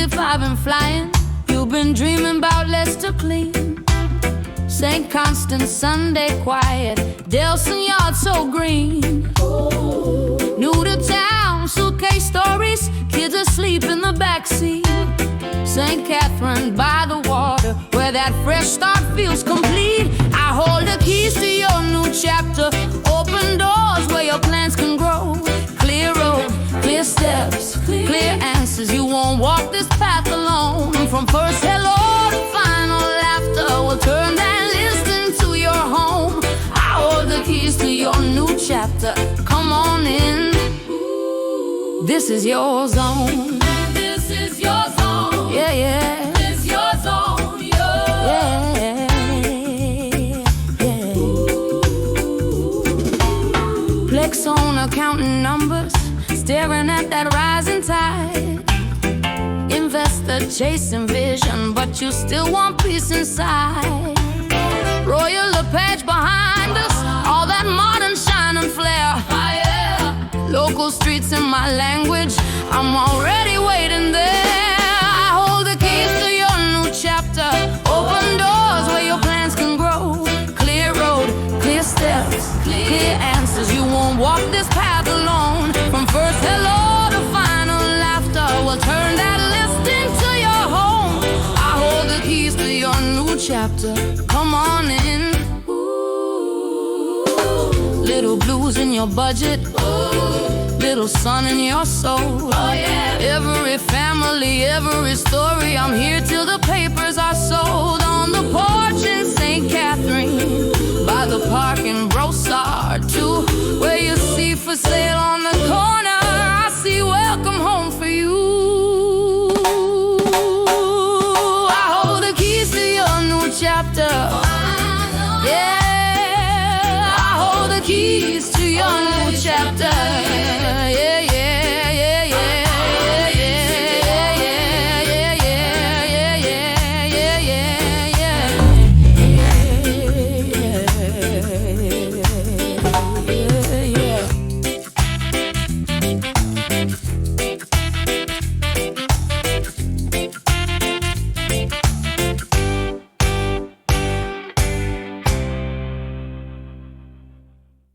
65 and flying. You've been dreaming about Leicester clean, St. Constance Sunday quiet, Delson Yard so green. New to town, suitcase stories, kids asleep in the backseat. St. Catherine by the water, where that fresh start feels complete. I hold the keys to your new chapter, open doors where your plans can grow. Clear road, clear steps, clear answers. You won't walk this path alone. From first hello to final laughter, we'll turn that list into your home. I hold the keys to your new chapter. Come on in. This is your zone. This is your zone. Yeah, yeah. This is your zone. Yeah. Plex owner counting numbers, staring at that rising tide. Investor chasing vision, but you still want peace inside. Royal LePage behind us, all that modern shine and flair. Local streets in my language, I'm already waiting there. I hold the keys to your new chapter, open doors where your plans can grow. Clear road, clear steps, clear answers. You won't walk this path alone. From first hello to final laughter, we'll turn that list into your home. I hold the keys to your new chapter. Come on in. Little blues in your budget, little sun in your soul. Oh, yeah. Every family, every story, I'm here till the papers are sold. On the porch in St. Catherine, by the park in Brossard too, where you see for sale on the corner